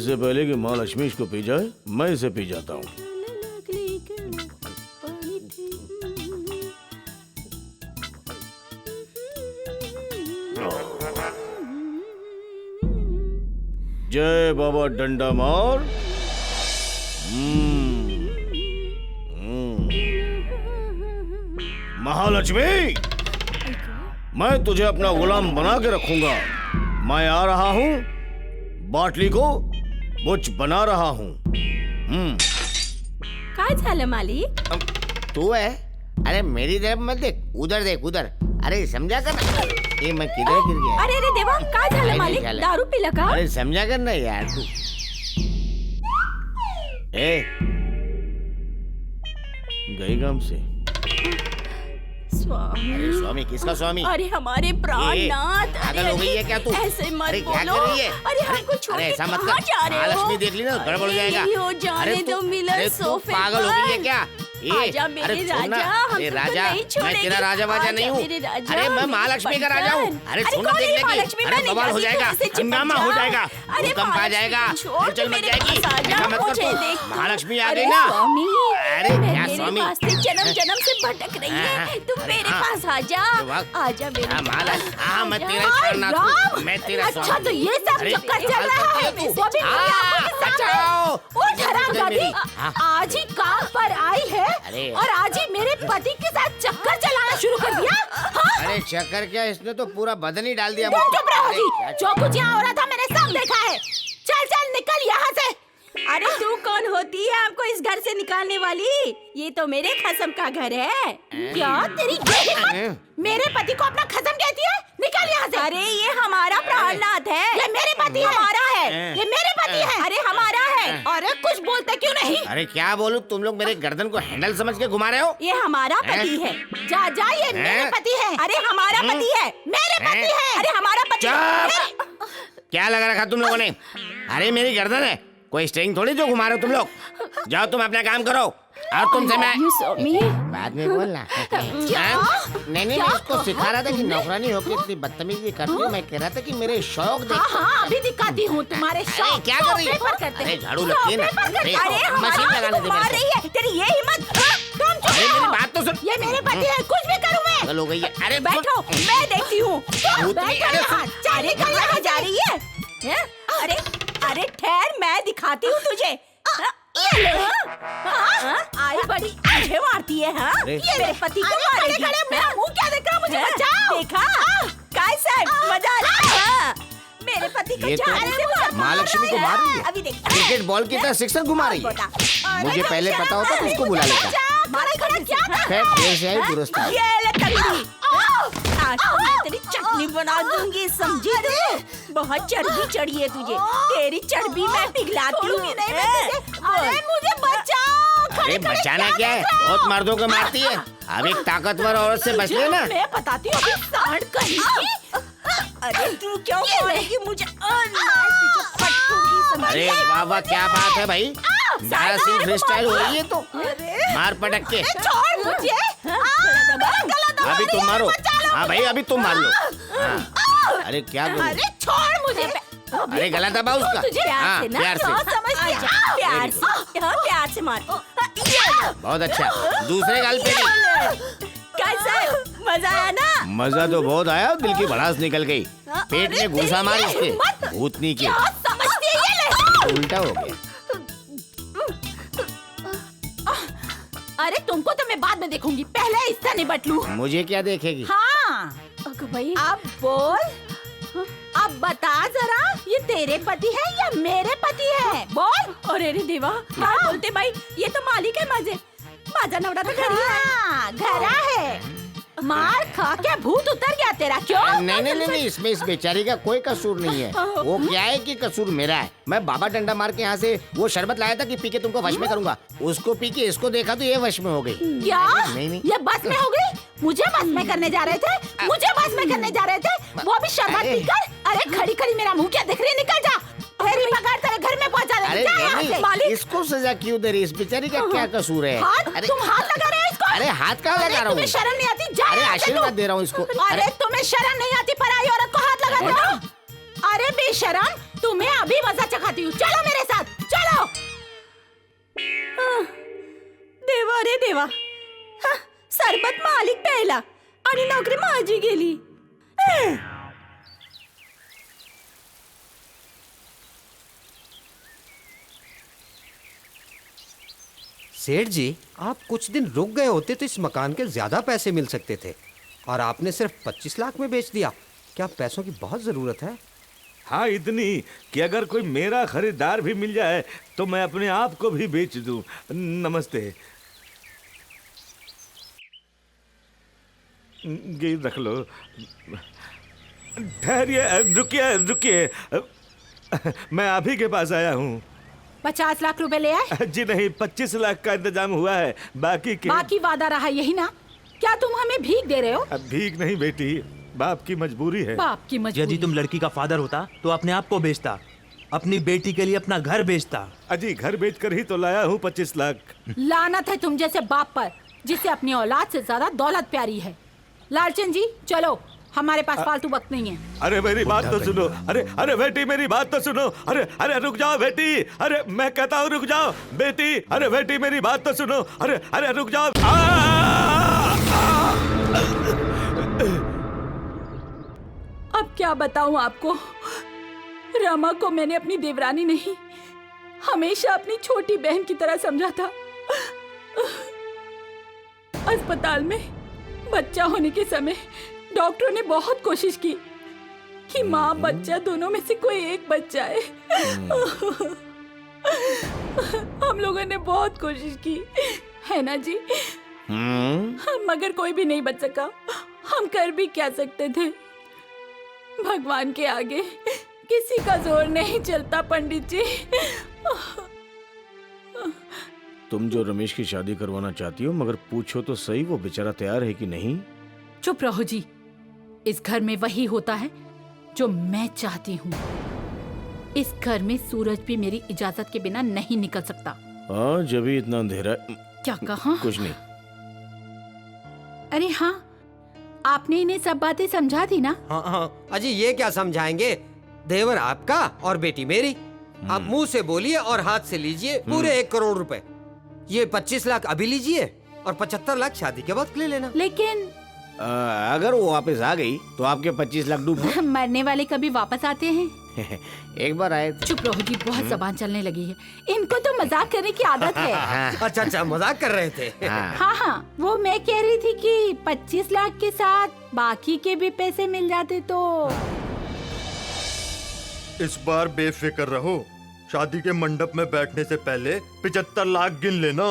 इससे पहले कि माँ लक्ष्मी इसको पी जाए, मैं इसे पी जाता हूँ। जय बाबा डंडा मार। महालक्ष्मी, मैं तुझे अपना गुलाम बना के रखूंगा। मैं आ रहा हूँ, बाटली को बुच बना रहा हूँ। काय झालं मालिक? तू है? अरे मेरी तरफ मत देख, उधर देख, उधर। अरे समझा कर ना, ये मैं किधर गिर गया? अरे अरे देवा, काय झालं मालिक? दारू पिला का? अरे समझा कर ना यार तू। गई काम से। स्वामी। अरे स्वामी किसका स्वामी? अरे हमारे प्राणनाथ। पागल हो गई है क्या तू? ऐसे मत अरे क्या बोलो। कर रही है? अरे हमको छोड़ अरे के ऐसा मत कहाँ कर। जा रहे हो? महालक्ष्मी देख ली ना, गड़बड़ हो जाएगा। नहीं हो जाने दो मिलन अरे तू सोफे पागल हो गई है पर। क्या? आजा मेरे राजा, हम अरे तुमको राजा, नहीं मैं छोड़ेंगे। तेरा राजा वाजा आजा नहीं हूँ। मेरे राजा, अरे मैं मेरे महालक्ष्मी का बंधन। राजा हूँ। अरे सुन कौन है देख महालक्ष्मी? अरे मैं बवाल हो नहीं जाएगा, जानती, इससे हंगामा चिपक हो जा। जाएगा, अरे भूकंप आ जाएगा। छोड़ चल मत मेरे जाएगी, पास आजा, ऐसा मत कर मुझे तू। देख तू। महालक्ष्मी आ अरे गई ना। स्वामी, अरे मैं क्या मेरे स्वामी? वास्ते जन्म जन्म से भटक रही है, तुम अरे मेरे हाँ। पास आजा। आजा मेरे हाँ मैं तेरा हाय शरणार्थ राम। हूँ, मैं तेरा अच्छा स्वामी। तो ये सब अरे चक्कर ये चल हाल रहा करती है, तू। वो भी मेरी आंखों के सामने। बचाओ। उठ हरामजादी, हाँ। आज ही काम पर आई है अरे। और आज ही मेरे पति के साथ चक्कर चलाना शुरू कर दिया। हाँ? अरे चक्कर क्या, इसने तो पूरा बदन ही डाल दिया। तुम चुप रहो अरे, जी, क्या जो कुछ यहाँ हो रहा था मैंने सब देखा है। चल चल निकल यहाँ से। अरे तू कौन होती है आपको इस घर से निकालने वाली? ये तो मेरे खसम का घर है। क्या तेरी ये हिम्मत? मेरे पति को अपना खसम कहती है? निकल यहाँ से। अरे ये हमारा प्राणनाथ है। ये मेरे पति है। हमारा है। ये मेरे पति है। अरे हमारा है। अरे कुछ बोलते क्यों नहीं? अरे क्या बोलूं, तुम लोग मेरे गर्दन को हैंडल समझ के घुमा रहे हो। ये हमारा पति है। जा जा, ये मेरे पति है। अरे हमारा पति है, मेरे पति है। अरे हमारा पति चुप! क्या लगा रखा तुम लोगों ने? अरे मेरी गर्दन है, कोई स्ट्रिंग थोड़ी जो घुमा रहे हो तुम लोग। जाओ तुम अपना काम करो। और तुमसे मैं स्वामी बाद में बोलना। नहीं, इसको सिखा रहा था कि नौकरानी होकर इतनी बदतमीजी करती हूँ। मैं कह रहा था कि मेरे शौक देख। हाँ अभी दिखाती हूँ तुम्हारे शौक। क्या कर रही है? अरे झाड़ू लगती है ना। अरे मशीन लगाने दे मार मेरे रही है। तेरी ये हिम्मत? तुम चुप अरे मेरी रहो। बात तो सुन। ये मेरे पति है, कुछ भी करूँ मैं। पागल हो गई है। अरे बैठो, मैं देखती हूँ। भूतनी, अरे सुन। अरे कहाँ जा रही है? हैं? अरे अरे ठहर, मैं दिखाती हूँ तुझे। ये ले। हाँ? आई बड़ी आंखें मारती है। हाँ? ये मेरे पति को मारेगी। मेरा मुंह क्या देख रहा? मुझे बचाओ। देखा? काय साहब, मजा आ रहा है। मेरे पति को ये तो जान से मार महालक्ष्मी को मार रही है। अभी देख। क्रिकेट बॉल की तरह सिक्सर घुमा रही है। मुझे पहले पता होता तो उसको बुला लेता। मारा खड़ा क्या? खैर देर से आई दुरुस्त आई। ये ले तगड़ी। आज तो मैं तेरी चटनी बना दूंगी, समझी तू? बहुत चर्बी चढ़ी है तुझे, तेरी चर्बी मैं पिघलाती हूँ। अरे मुझे बचाओ। अरे बचाना क्या है, बहुत मर्दों को मारती है। अब एक ताकतवर औरत से बच लेना। मैं बताती हूँ अभी सांड कहीं की। अरे तू क्यों मारेगी मुझे? अरे वाह वाह, क्या बात है भाई, दारा सिंह फ्री स्टाइल हो रही है तो। मार पटक के। छोड़ मुझे। अभी तुम मारो। हाँ भाई अभी तुम मार लो। हाँ। अरे क्या करूं? अरे छोड़ मुझे। अरे गला दबा उसका। हाँ प्यार से। प्यार से, प्यार से मार। बहुत अच्छा, दूसरे गाल पे भी। कैसे मजा आया ना? मजा तो बहुत आया, दिल की भड़ास निकल गई। पेट में घुसा मारी इसके भूतनी के। क्या समझती है ये? ले। उल्टा हो गया। अरे तुमको तो मैं बाद में देखूंगी, पहले इससे निपट लूं। मुझे क्या देखेगी? हाँ भाई, अब बोल, अब बता जरा, ये तेरे पति है या मेरे पति है? बोल। अरे रे देवा, क्या बोलते भाई, ये तो मालिक है मजे। माझा नवरा तो घरा है। मार खा के भूत उतर गया तेरा, क्यों? नहीं, इसमें इस बेचारी का कोई कसूर नहीं है। वो क्या है कि कसूर मेरा है। मैं बाबा डंडा मार के यहाँ से वो शरबत लाया था कि पी के तुमको वश में करूंगा। उसको पी के इसको देखा तो ये वश में हो गई। क्या? नहीं। ये बस में हो गई? मुझे बस में करने जा रहे थे, वो भी शरबत पीकर। अरे खड़ी खड़ी मेरा मुंह क्या देख रही है? निकल जा, तेरी पगार तेरे घर में पहुंचा दे। अरे नहीं, इसको सजा क्यों दे रही? इस बेचारी का क्या कसूर है? तुम हाथ लगा रहे हो इसको? अरे हाथ कहाँ लगा रहा हूँ? तुम्हें शर्म नहीं आती? जा अरे यहाँ से आशीर्वाद तू। दे रहा हूँ इसको। अरे तुम्हें शर्म नहीं आती? पराई औरत को हाथ लगाते हो? अरे बेशरम, तू तुम्हें अभी मजा चखाती हूँ, चलो मेरे साथ, चलो। देवा रे देवा, सरबत मालिक प्यायला आणि नोकरी माझी गेली। सेठ जी, आप कुछ दिन रुक गए होते तो इस मकान के ज्यादा पैसे मिल सकते थे, और आपने सिर्फ 25 लाख में बेच दिया। क्या पैसों की बहुत जरूरत है? हाँ, इतनी कि अगर कोई मेरा खरीदार भी मिल जाए तो मैं अपने आप को भी बेच दूं। नमस्ते। ये रख लो। ठहरिए, रुकिए रुकिए, मैं आप ही के पास आया हूँ। 50 लाख रुपए ले आए? जी नहीं, 25 लाख का इंतजाम हुआ है, बाकी वादा रहा यही ना? क्या तुम हमें भीख दे रहे हो? अब भीख नहीं बेटी, बाप की मजबूरी है। बाप की मजबूरी? यदि तुम लड़की का फादर होता तो अपने आप को बेचता, अपनी बेटी के लिए अपना घर बेचता। अजी, घर बेचकर ही तो लाया हूँ 25 लाख। लानत है तुम जैसे बाप पर, जिसे अपनी औलाद से ज्यादा दौलत प्यारी है। लालचंद जी चलो, हमारे पास फालतू वक्त नहीं है। अरे मेरी बात तो सुनो। अरे बेटी, मेरी बात तो सुनो। अरे रुक जाओ बेटी। अरे मैं कहता हूँ रुक जाओ बेटी। अरे बेटी, मेरी बात तो सुनो। अरे रुक जाओ। अब क्या बताऊं आपको, रमा को मैंने अपनी देवरानी नहीं, हमेशा अपनी छोटी बहन की तरह समझा था। अस्पताल में बच्चा होने के समय डॉक्टरों ने बहुत कोशिश की कि माँ बच्चा दोनों में से कोई एक बच जाए। हम लोगों ने बहुत कोशिश की, है ना जी? मगर कोई भी नहीं बच सका। हम कर भी क्या सकते थे? भगवान के आगे किसी का जोर नहीं चलता पंडित जी। तुम जो रमेश की शादी करवाना चाहती हो, मगर पूछो तो सही, वो बेचारा तैयार है कि नहीं? चुप रहो जी। इस घर में वही होता है जो मैं चाहती हूँ। इस घर में सूरज भी मेरी इजाजत के बिना नहीं निकल सकता। हाँ, जब भी इतना अंधेरा। क्या कहा? कुछ नहीं। अरे हाँ, आपने इन्हें सब बातें समझा दी ना? हाँ, अजी ये क्या समझाएंगे? देवर आपका और बेटी मेरी। आप मुंह से बोलिए और हाथ से लीजिए पूरे 1 करोड़ रुपए। ये 25 लाख अभी लीजिए और 75 लाख शादी के बाद ले लेना। लेकिन अगर वो वापस आ गई तो आपके 25 लाख डूब गए। मरने वाले कभी वापस आते हैं? एक बार आए। चुप रहो जी, बहुत जबान चलने लगी है। इनको तो मजाक करने की आदत है। अच्छा, मजाक कर रहे थे। हाँ, वो मैं कह रही थी कि 25 लाख के साथ बाकी के भी पैसे मिल जाते तो। इस बार बेफिक्र रहो, शादी के मंडप में बैठने से पहले 75 लाख गिन लेना।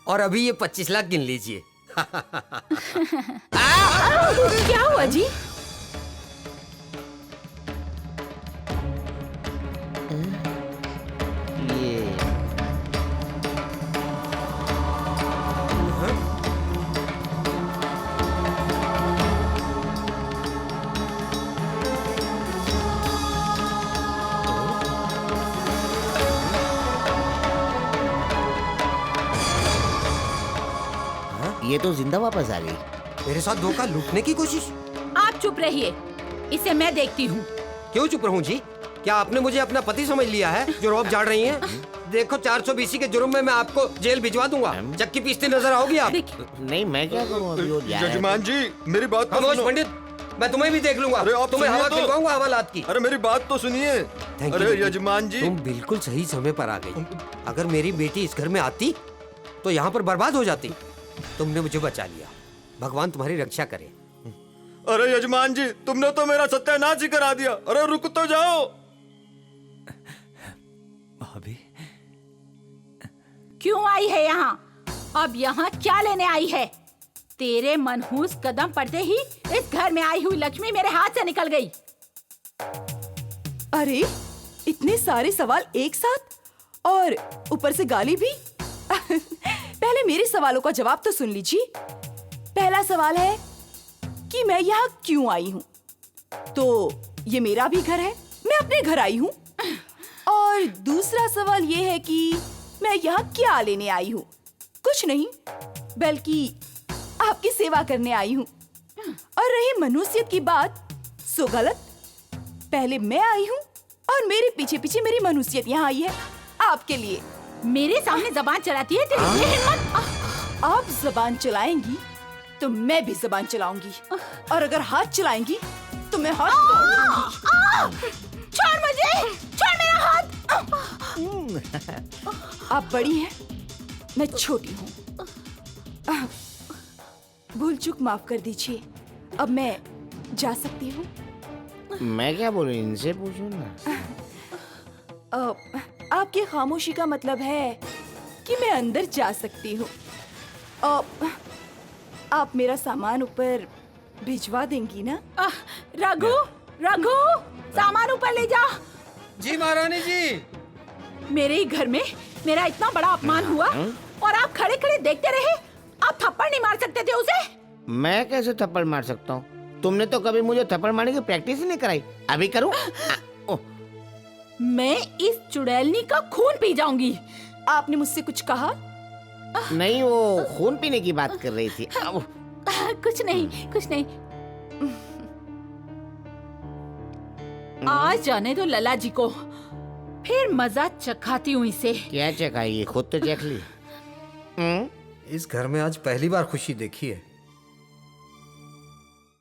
और अभी ये 25 लाख गिन लीजिए। क्या हुआ जी? ये तो जिंदा वापस आ गई। मेरे साथ धोखा लूटने की कोशिश। आप चुप रहिए, इसे मैं देखती हूँ। क्यों चुप रहूं जी? क्या आपने मुझे अपना पति समझ लिया है जो रौब झाड़ रही हैं? देखो 420 के जुर्म में मैं आपको जेल भिजवा दूंगा। चक्की पीसती नजर आओगी आप। नहीं, मैं क्या करूँ अभी? वो जा रहा है। यजमान जी, मेरी बात तो खामोश सुनो। पंडित, मैं तुम्हें भी देख लूंगा। अरे आप तुम्हें सुनिए हवा तो। खिलवाऊंगा हवालात की। अरे मेरी बात तो सुनिए। Thank you, अरे बेटी। यजमान जी, तुम बिल्कुल सही समय पर आ गई। अगर मेरी बेटी इस घर में आती तो यहाँ पर बर्बाद हो जाती। तुमने मुझे बचा लिया, भगवान तुम्हारी रक्षा करे। अरे यजमान जी, तुमने तो मेरा सत्यानाश ही करा दिया। अरे रुक तो जाओ। भाभी, क्यों आई है यहाँ? अब यहाँ क्या लेने आई है? तेरे मनहूस कदम पड़ते ही इस घर में आई हुई लक्ष्मी मेरे हाथ से निकल गई। अरे इतने सारे सवाल एक साथ, और ऊपर से गाली भी। पहले मेरे सवालों का जवाब तो सुन लीजिए। पहला सवाल है कि मैं यहाँ क्यों आई हूँ? तो ये मेरा भी घर है, मैं अपने घर आई हूँ। और दूसरा सवाल ये है कि मैं यहाँ क्या लेने आई हूँ? कुछ नहीं, बल्कि आपकी सेवा करने आई हूँ। और रही मनुष्यत की बात, सो गलत। पहले मैं आई हूँ, और मेरे पीछे पीछे मेरी मनुष्यत यहाँ आई है आपके लिए। मेरे सामने जबान चलाती है तेरी ये हिम्मत। आप जबान चलाएंगी तो मैं भी जबान चलाऊंगी, और अगर हाथ चलाएंगी तो मैं हाथ तोड़ दूंगी। छोड़ मुझे, छोड़ मेरा हाथ। आप बड़ी हैं, मैं छोटी हूँ। भूल चूक माफ कर दीजिए। अब मैं जा सकती हूँ? मैं क्या बोलूं, इनसे पूछूं ना। आपकी खामोशी का मतलब है कि मैं अंदर जा सकती हूँ। आप मेरा सामान ऊपर भिजवा देंगी ना? रघु, रघु, सामान ऊपर ले जा। जी महारानी जी। मेरे ही घर में मेरा इतना बड़ा अपमान हुआ और आप खड़े खड़े देखते रहे। आप थप्पड़ नहीं मार सकते थे उसे? मैं कैसे थप्पड़ मार सकता हूँ? तुमने तो कभी मुझे थप्पड़ मारने की प्रैक्टिस ही नहीं कराई। अभी करूँ? मैं इस चुड़ैलनी का खून पी जाऊंगी। आपने मुझसे कुछ कहा? नहीं, वो खून पीने की बात कर रही थी। कुछ नहीं, कुछ नहीं। आज जाने दो लला जी को, फिर मजा चखाती हूँ इसे। क्या चखाई? खुद तो चख ली। इस घर में आज पहली बार खुशी देखी है।